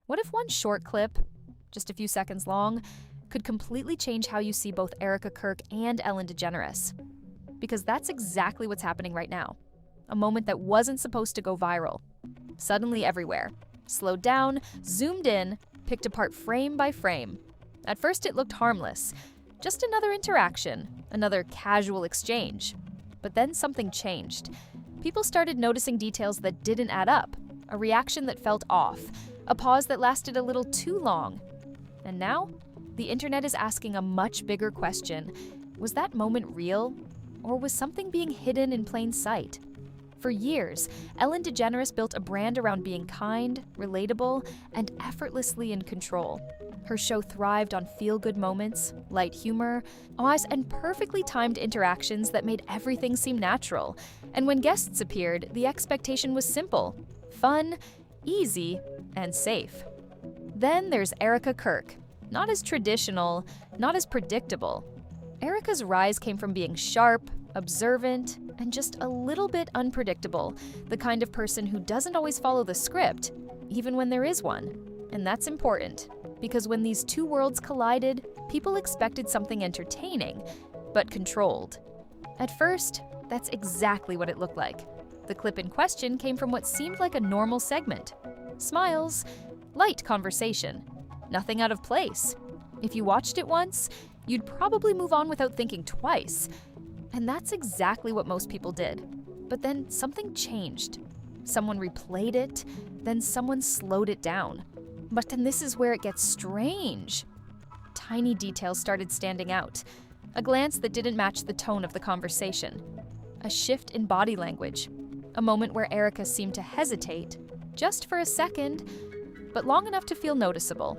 What if one short clip, just a few seconds long, could completely change how you see both Erika Kirk and Ellen DeGeneres? Because that's exactly what's happening right now. A moment that wasn't supposed to go viral. Suddenly everywhere. Slowed down, zoomed in, picked apart frame by frame. At first it looked harmless. Just another interaction, another casual exchange. But then something changed. People started noticing details that didn't add up, a reaction that felt off, a pause that lasted a little too long. And now, the internet is asking a much bigger question. Was that moment real? Or was something being hidden in plain sight? For years, Ellen DeGeneres built a brand around being kind, relatable, and effortlessly in control. Her show thrived on feel-good moments, light humor, awes, and perfectly timed interactions that made everything seem natural. And when guests appeared, the expectation was simple: fun, easy, and safe. Then there's Erika Kirk. Not as traditional, not as predictable. Erika's rise came from being sharp, observant, and just a little bit unpredictable, the kind of person who doesn't always follow the script, even when there is one. And that's important, because when these two worlds collided, people expected something entertaining, but controlled. At first, that's exactly what it looked like. The clip in question came from what seemed like a normal segment. Smiles, light conversation, nothing out of place. If you watched it once, you'd probably move on without thinking twice. And that's exactly what most people did. But then something changed. Someone replayed it, then someone slowed it down. But then this is where it gets strange. Tiny details started standing out. A glance that didn't match the tone of the conversation. A shift in body language. A moment where Erika seemed to hesitate, just for a second, but long enough to feel noticeable.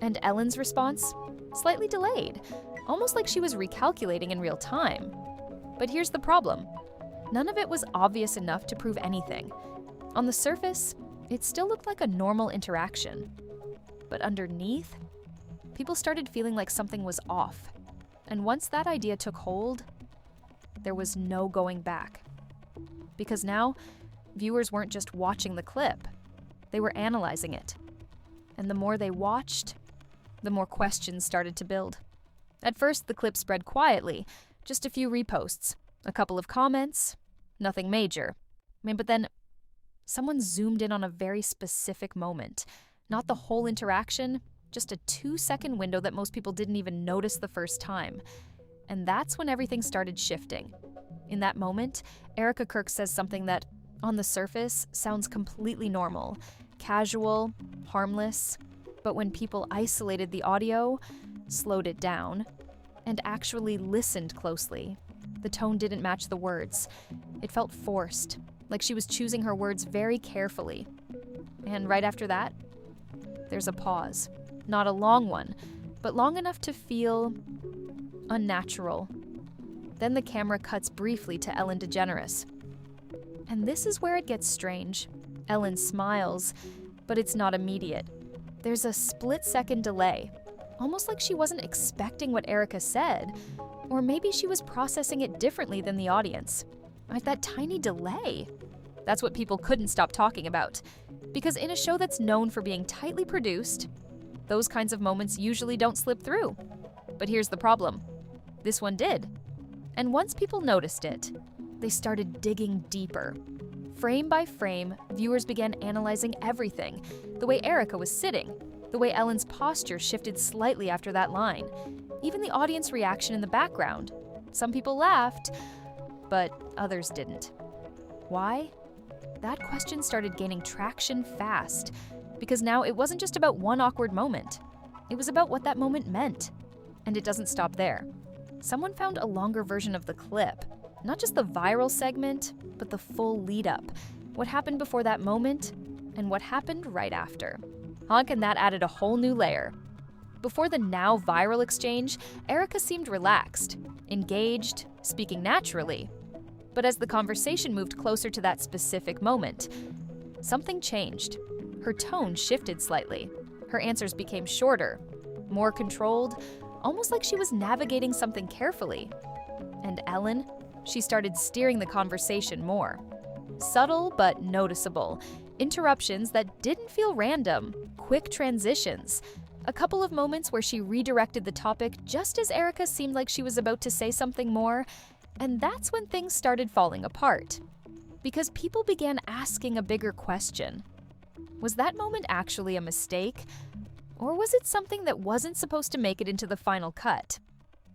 And Ellen's response? Slightly delayed, almost like she was recalculating in real time. But here's the problem. None of it was obvious enough to prove anything. On the surface, it still looked like a normal interaction. But underneath, people started feeling like something was off. And once that idea took hold, there was no going back. Because now, viewers weren't just watching the clip, they were analyzing it. And the more they watched, the more questions started to build. At first, the clip spread quietly, just a few reposts, a couple of comments, nothing major. But then, someone zoomed in on a very specific moment. Not the whole interaction, just a 2-second window that most people didn't even notice the first time. And that's when everything started shifting. In that moment, Erika Kirk says something that, on the surface, sounds completely normal, casual, harmless. But when people isolated the audio, slowed it down, and actually listened closely, the tone didn't match the words. It felt forced, like she was choosing her words very carefully. And right after that, there's a pause. Not a long one, but long enough to feel unnatural. Then the camera cuts briefly to Ellen DeGeneres. And this is where it gets strange. Ellen smiles, but it's not immediate. There's a split-second delay, almost like she wasn't expecting what Erika said, or maybe she was processing it differently than the audience. Like that tiny delay. That's what people couldn't stop talking about. Because in a show that's known for being tightly produced, those kinds of moments usually don't slip through. But here's the problem. This one did. And once people noticed it, they started digging deeper. Frame by frame, viewers began analyzing everything. The way Erika was sitting, the way Ellen's posture shifted slightly after that line, even the audience reaction in the background. Some people laughed, but others didn't. Why? That question started gaining traction fast, because now it wasn't just about one awkward moment. It was about what that moment meant. And it doesn't stop there. Someone found a longer version of the clip, not just the viral segment, but the full lead-up. What happened before that moment, and what happened right after. And that added a whole new layer. Before the now viral exchange, Erika seemed relaxed, engaged, speaking naturally. But as the conversation moved closer to that specific moment, something changed. Her tone shifted slightly. Her answers became shorter, more controlled, almost like she was navigating something carefully. And Ellen, she started steering the conversation more. Subtle but noticeable, Interruptions that didn't feel random, quick transitions. A couple of moments where she redirected the topic just as Erika seemed like she was about to say something more, and that's when things started falling apart. Because people began asking a bigger question. Was that moment actually a mistake? Or was it something that wasn't supposed to make it into the final cut?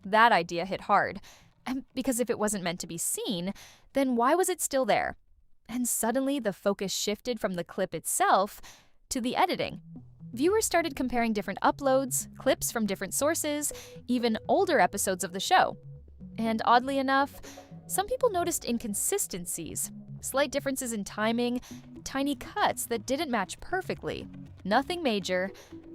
That idea hit hard. And because if it wasn't meant to be seen, then why was it still there? And suddenly the focus shifted from the clip itself to the editing. Viewers started comparing different uploads, clips from different sources, even older episodes of the show. And oddly enough, some people noticed inconsistencies, slight differences in timing, tiny cuts that didn't match perfectly. Nothing major,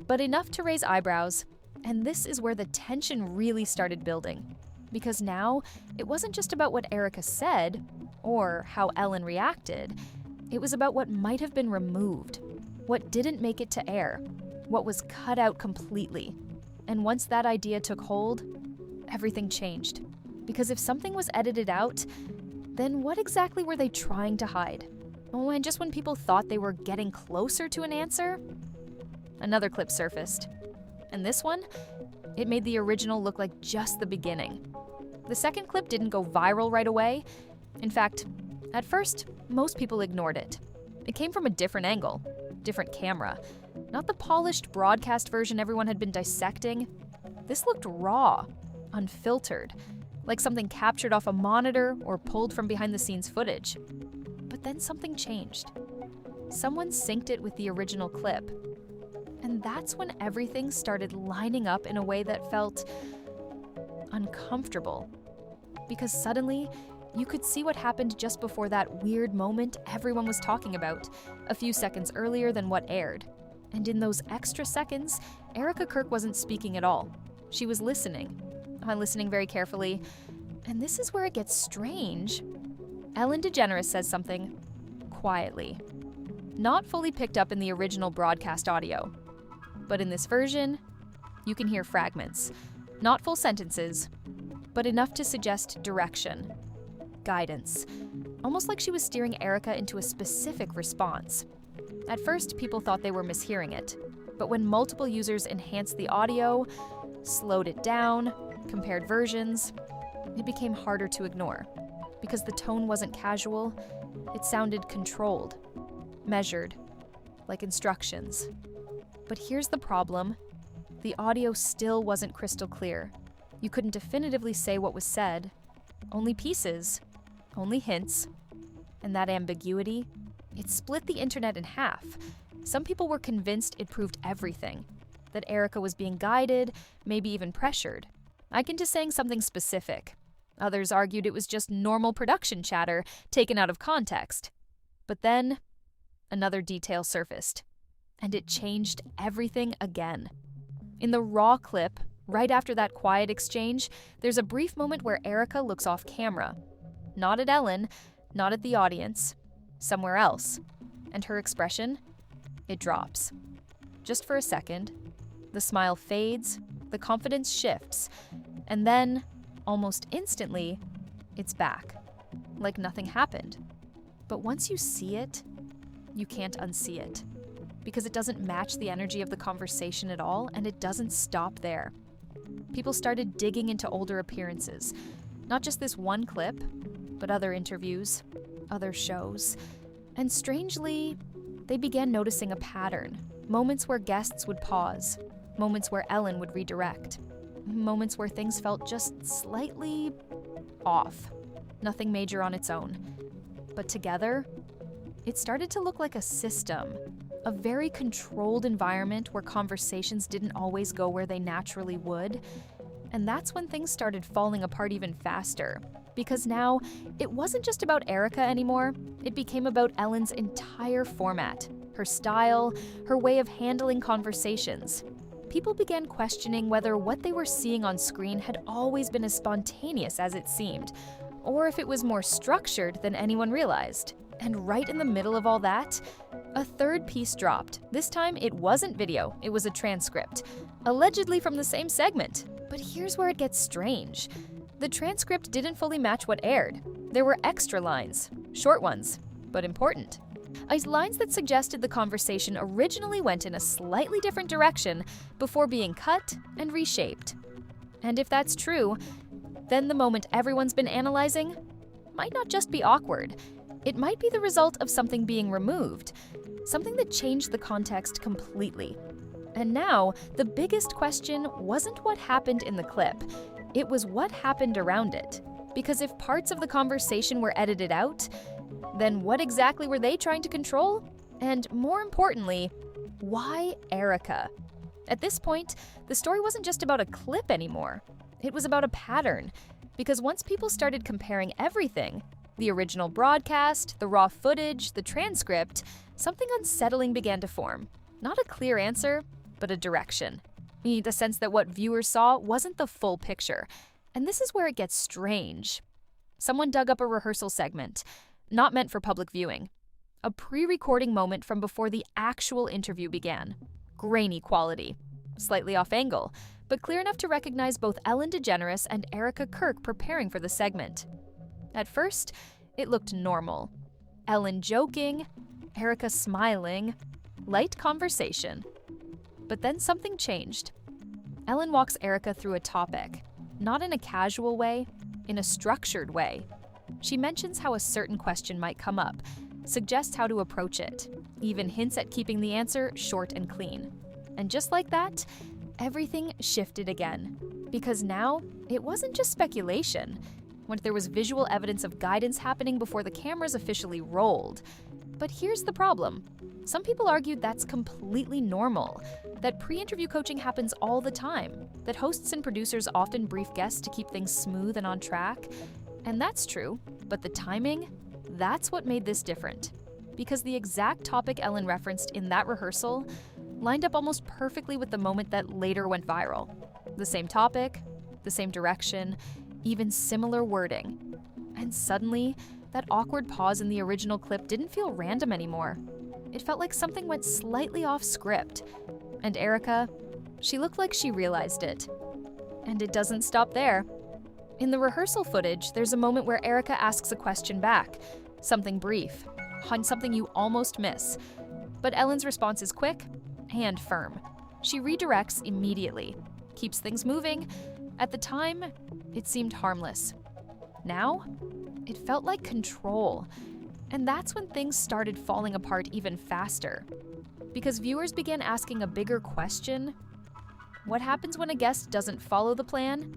but enough to raise eyebrows. And this is where the tension really started building. Because now, it wasn't just about what Erika said, or how Ellen reacted. It was about what might have been removed, what didn't make it to air, what was cut out completely. And once that idea took hold, everything changed. Because if something was edited out, then what exactly were they trying to hide? Oh, and just when people thought they were getting closer to an answer, another clip surfaced. And this one, it made the original look like just the beginning. The second clip didn't go viral right away. In fact, at first, most people ignored it. It came from a different angle, different camera. Not the polished broadcast version everyone had been dissecting. This looked raw, unfiltered, like something captured off a monitor or pulled from behind-the-scenes footage. But then something changed. Someone synced it with the original clip. And that's when everything started lining up in a way that felt uncomfortable. Because suddenly, you could see what happened just before that weird moment everyone was talking about, a few seconds earlier than what aired. And in those extra seconds, Erika Kirk wasn't speaking at all. She was listening very carefully. And this is where it gets strange. Ellen DeGeneres says something quietly, not fully picked up in the original broadcast audio. But in this version, you can hear fragments, not full sentences, but enough to suggest direction, guidance, almost like she was steering Erika into a specific response. At first, people thought they were mishearing it, but when multiple users enhanced the audio, slowed it down, compared versions, it became harder to ignore. Because the tone wasn't casual, it sounded controlled, measured, like instructions. But here's the problem. The audio still wasn't crystal clear. You couldn't definitively say what was said. Only pieces, only hints. And that ambiguity, it split the internet in half. Some people were convinced it proved everything, that Erika was being guided, maybe even pressured, into saying something specific. Others argued it was just normal production chatter taken out of context. But then, another detail surfaced, and it changed everything again. In the raw clip, right after that quiet exchange, there's a brief moment where Erika looks off camera. Not at Ellen, not at the audience, somewhere else. And her expression? It drops. Just for a second. The smile fades, the confidence shifts, and then, almost instantly, it's back. Like nothing happened. But once you see it, you can't unsee it. Because it doesn't match the energy of the conversation at all, and it doesn't stop there. People started digging into older appearances. Not just this one clip, but other interviews, other shows. And strangely, they began noticing a pattern. Moments where guests would pause. Moments where Ellen would redirect. Moments where things felt just slightly off. Nothing major on its own. But together, it started to look like a system. A very controlled environment where conversations didn't always go where they naturally would. And that's when things started falling apart even faster. Because now, it wasn't just about Erika anymore. It became about Ellen's entire format, her style, her way of handling conversations. People began questioning whether what they were seeing on screen had always been as spontaneous as it seemed, or if it was more structured than anyone realized. And right in the middle of all that, a third piece dropped. This time, it wasn't video, it was a transcript, allegedly from the same segment. But here's where it gets strange. The transcript didn't fully match what aired. There were extra lines, short ones, but important. Lines that suggested the conversation originally went in a slightly different direction before being cut and reshaped. And if that's true, then the moment everyone's been analyzing might not just be awkward. It might be the result of something being removed, something that changed the context completely. And now, the biggest question wasn't what happened in the clip, it was what happened around it. Because if parts of the conversation were edited out, then what exactly were they trying to control? And more importantly, why Erika? At this point, the story wasn't just about a clip anymore. It was about a pattern. Because once people started comparing everything, the original broadcast, the raw footage, the transcript, something unsettling began to form. Not a clear answer, but a direction. The sense that what viewers saw wasn't the full picture. And this is where it gets strange. Someone dug up a rehearsal segment, not meant for public viewing. A pre-recording moment from before the actual interview began. Grainy quality, slightly off angle, but clear enough to recognize both Ellen DeGeneres and Erika Kirk preparing for the segment. At first, it looked normal. Ellen joking, Erika smiling, light conversation. But then something changed. Ellen walks Erika through a topic, not in a casual way, in a structured way. She mentions how a certain question might come up, suggests how to approach it, even hints at keeping the answer short and clean. And just like that, everything shifted again. Because now, it wasn't just speculation. When there was visual evidence of guidance happening before the cameras officially rolled. But here's the problem. Some people argued that's completely normal, that pre-interview coaching happens all the time, that hosts and producers often brief guests to keep things smooth and on track. And that's true, but the timing, that's what made this different. Because the exact topic Ellen referenced in that rehearsal lined up almost perfectly with the moment that later went viral. The same topic, the same direction, even similar wording. And suddenly, that awkward pause in the original clip didn't feel random anymore. It felt like something went slightly off script. And Erika, she looked like she realized it. And it doesn't stop there. In the rehearsal footage, there's a moment where Erika asks a question back, something brief, on something you almost miss. But Ellen's response is quick and firm. She redirects immediately, keeps things moving. At the time, it seemed harmless. Now, it felt like control. And that's when things started falling apart even faster. Because viewers began asking a bigger question. What happens when a guest doesn't follow the plan?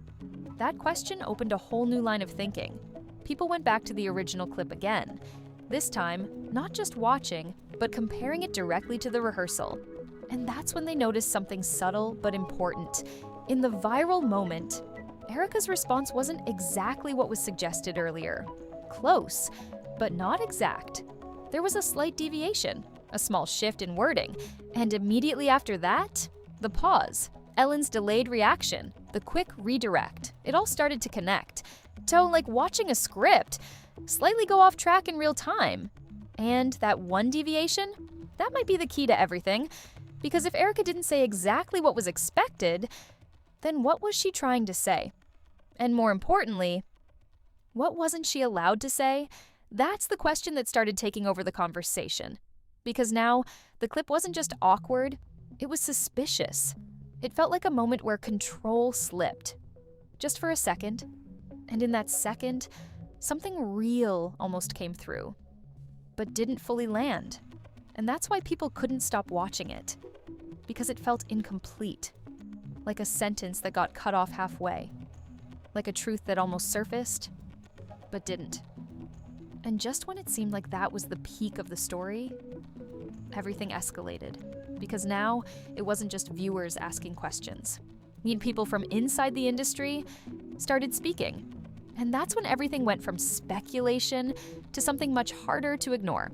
That question opened a whole new line of thinking. People went back to the original clip again. This time, not just watching, but comparing it directly to the rehearsal. And that's when they noticed something subtle but important. In the viral moment, Erika's response wasn't exactly what was suggested earlier. Close, but not exact. There was a slight deviation, a small shift in wording, and immediately after that, the pause, Ellen's delayed reaction, the quick redirect. It all started to connect. So, like watching a script, slightly go off track in real time. And that one deviation, that might be the key to everything. Because if Erika didn't say exactly what was expected, then what was she trying to say? And more importantly, what wasn't she allowed to say? That's the question that started taking over the conversation. Because now, the clip wasn't just awkward, it was suspicious. It felt like a moment where control slipped. Just for a second. And in that second, something real almost came through. But didn't fully land. And that's why people couldn't stop watching it. Because it felt incomplete. Like a sentence that got cut off halfway. Like a truth that almost surfaced, but didn't. And just when it seemed like that was the peak of the story, everything escalated. Because now, it wasn't just viewers asking questions. People from inside the industry started speaking. And that's when everything went from speculation to something much harder to ignore.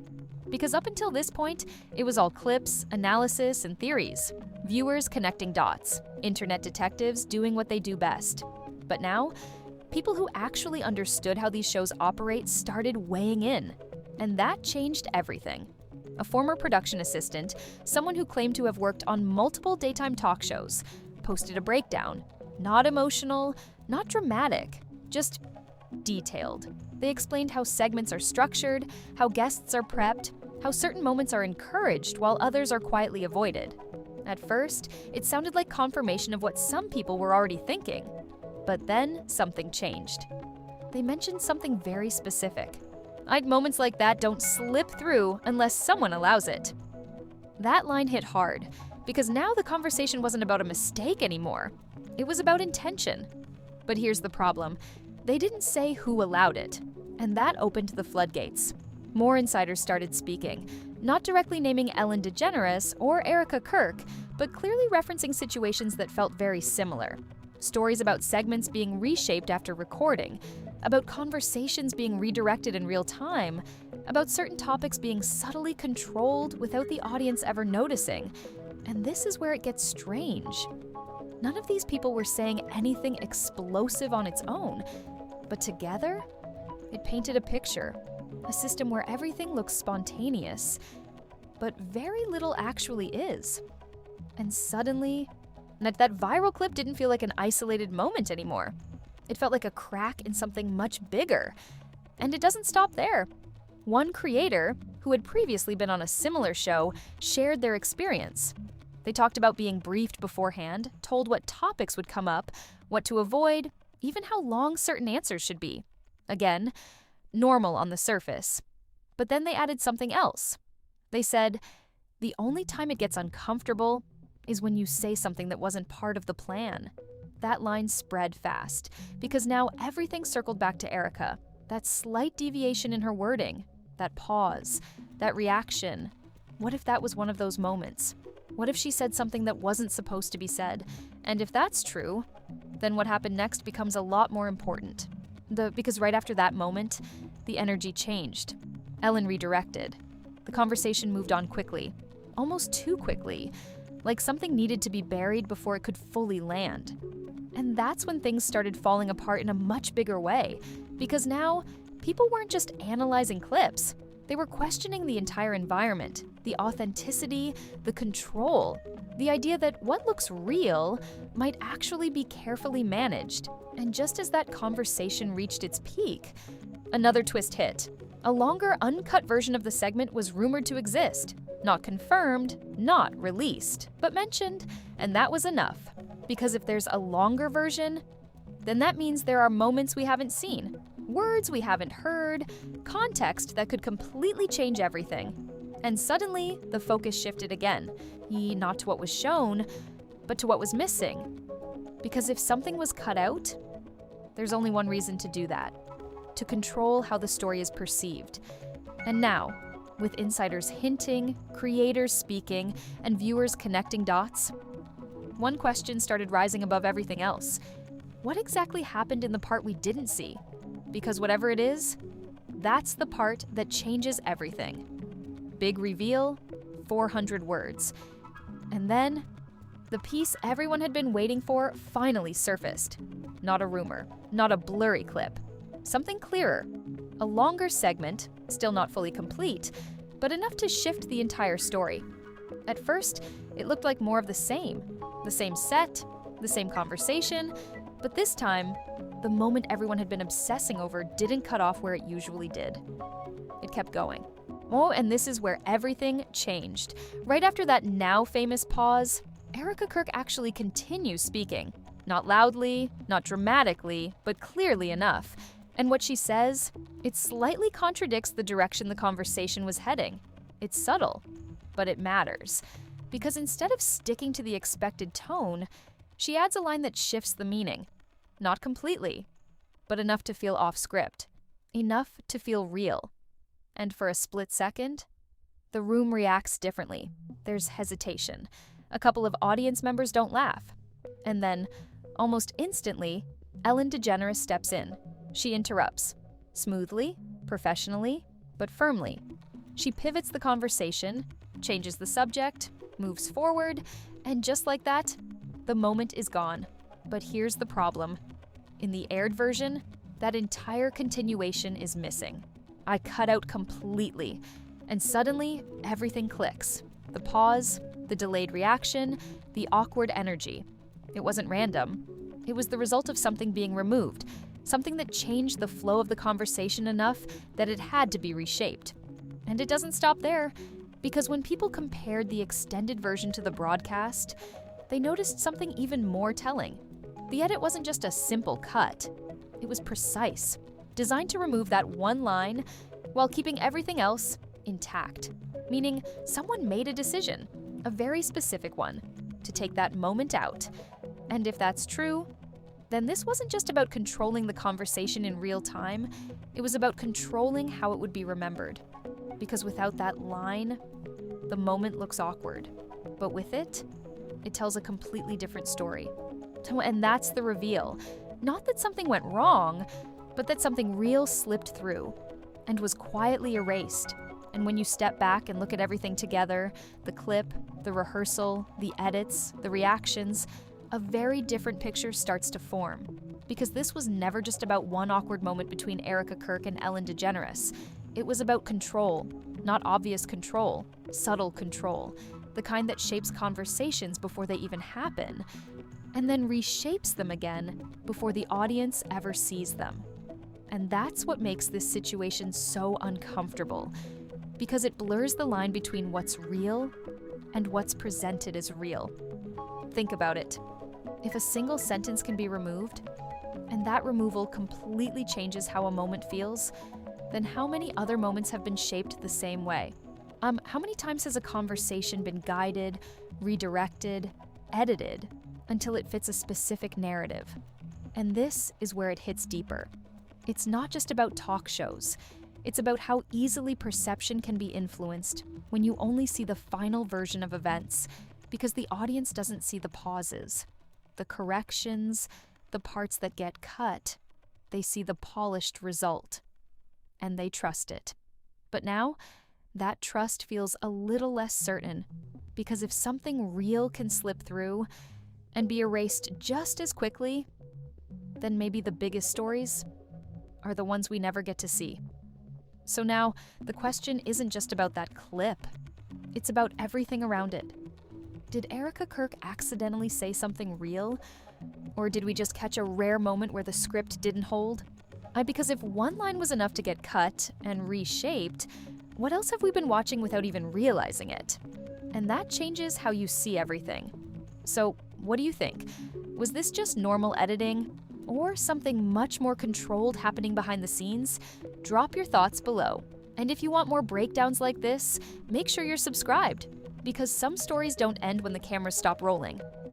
Because up until this point, it was all clips, analysis, and theories. Viewers connecting dots. Internet detectives doing what they do best. But now, people who actually understood how these shows operate started weighing in. And that changed everything. A former production assistant, someone who claimed to have worked on multiple daytime talk shows, posted a breakdown. Not emotional, not dramatic, just detailed. They explained how segments are structured, how guests are prepped, how certain moments are encouraged while others are quietly avoided. At first, it sounded like confirmation of what some people were already thinking. But then something changed. They mentioned something very specific. Moments like that don't slip through unless someone allows it. That line hit hard, because now the conversation wasn't about a mistake anymore. It was about intention. But here's the problem. They didn't say who allowed it, and that opened the floodgates. More insiders started speaking, not directly naming Ellen DeGeneres or Erika Kirk, but clearly referencing situations that felt very similar. Stories about segments being reshaped after recording, about conversations being redirected in real time, about certain topics being subtly controlled without the audience ever noticing. And this is where it gets strange. None of these people were saying anything explosive on its own, but together, it painted a picture. A system where everything looks spontaneous, but very little actually is. And suddenly, that viral clip didn't feel like an isolated moment anymore. It felt like a crack in something much bigger. And it doesn't stop there. One creator, who had previously been on a similar show, shared their experience. They talked about being briefed beforehand, told what topics would come up, what to avoid, even how long certain answers should be. Again, normal on the surface. But then they added something else. They said, the only time it gets uncomfortable is when you say something that wasn't part of the plan. That line spread fast, because now everything circled back to Erika. That slight deviation in her wording, that pause, that reaction. What if that was one of those moments? What if she said something that wasn't supposed to be said? And if that's true, then what happened next becomes a lot more important. Because right after that moment, the energy changed. Ellen redirected. The conversation moved on quickly, almost too quickly, like something needed to be buried before it could fully land. And that's when things started falling apart in a much bigger way, because now people weren't just analyzing clips. They were questioning the entire environment, the authenticity, the control, the idea that what looks real might actually be carefully managed. And just as that conversation reached its peak, another twist hit. A longer, uncut version of the segment was rumored to exist. Not confirmed, not released, but mentioned, and that was enough. Because if there's a longer version, then that means there are moments we haven't seen, words we haven't heard, context that could completely change everything. And suddenly, the focus shifted again, not to what was shown, but to what was missing. Because if something was cut out, there's only one reason to do that: to control how the story is perceived. And now, with insiders hinting, creators speaking, and viewers connecting dots, one question started rising above everything else. What exactly happened in the part we didn't see? Because whatever it is, that's the part that changes everything. Big reveal, 400 words. And then, the piece everyone had been waiting for finally surfaced. Not a rumor, not a blurry clip. Something clearer. A longer segment, still not fully complete, but enough to shift the entire story. At first, it looked like more of the same set, the same conversation, but this time, the moment everyone had been obsessing over didn't cut off where it usually did. It kept going. Oh, and this is where everything changed. Right after that now famous pause, Erika Kirk actually continues speaking. Not loudly, not dramatically, but clearly enough. And what she says, it slightly contradicts the direction the conversation was heading. It's subtle, but it matters. Because instead of sticking to the expected tone, she adds a line that shifts the meaning. Not completely, but enough to feel off script. Enough to feel real. And for a split second, the room reacts differently. There's hesitation. A couple of audience members don't laugh. And then, almost instantly, Ellen DeGeneres steps in. She interrupts. Smoothly, professionally, but firmly. She pivots the conversation, changes the subject, moves forward, and just like that, the moment is gone. But here's the problem. In the aired version, that entire continuation is missing. I cut out completely, and suddenly, everything clicks. The pause, the delayed reaction, the awkward energy. It wasn't random. It was the result of something being removed, something that changed the flow of the conversation enough that it had to be reshaped. And it doesn't stop there, because when people compared the extended version to the broadcast, they noticed something even more telling. The edit wasn't just a simple cut. It was precise, designed to remove that one line while keeping everything else intact. Meaning, someone made a decision, a very specific one, to take that moment out. And if that's true, then this wasn't just about controlling the conversation in real time, it was about controlling how it would be remembered. Because without that line, the moment looks awkward. But with it, it tells a completely different story. And that's the reveal. Not that something went wrong, but that something real slipped through and was quietly erased. And when you step back and look at everything together, the clip, the rehearsal, the edits, the reactions, a very different picture starts to form. Because this was never just about one awkward moment between Erika Kirk and Ellen DeGeneres. It was about control, not obvious control, subtle control, the kind that shapes conversations before they even happen, and then reshapes them again before the audience ever sees them. And that's what makes this situation so uncomfortable, because it blurs the line between what's real and what's presented as real. Think about it. If a single sentence can be removed, and that removal completely changes how a moment feels, then how many other moments have been shaped the same way? How many times has a conversation been guided, redirected, edited, until it fits a specific narrative? And this is where it hits deeper. It's not just about talk shows. It's about how easily perception can be influenced when you only see the final version of events, because the audience doesn't see the pauses, the corrections, the parts that get cut. They see the polished result, and they trust it. But now, that trust feels a little less certain, because if something real can slip through and be erased just as quickly, then maybe the biggest stories are the ones we never get to see. So now, the question isn't just about that clip. It's about everything around it. Did Erika Kirk accidentally say something real? Or did we just catch a rare moment where the script didn't hold? Because if one line was enough to get cut and reshaped, what else have we been watching without even realizing it? And that changes how you see everything. So, what do you think? Was this just normal editing, or something much more controlled happening behind the scenes? Drop your thoughts below. And if you want more breakdowns like this, make sure you're subscribed, because some stories don't end when the cameras stop rolling.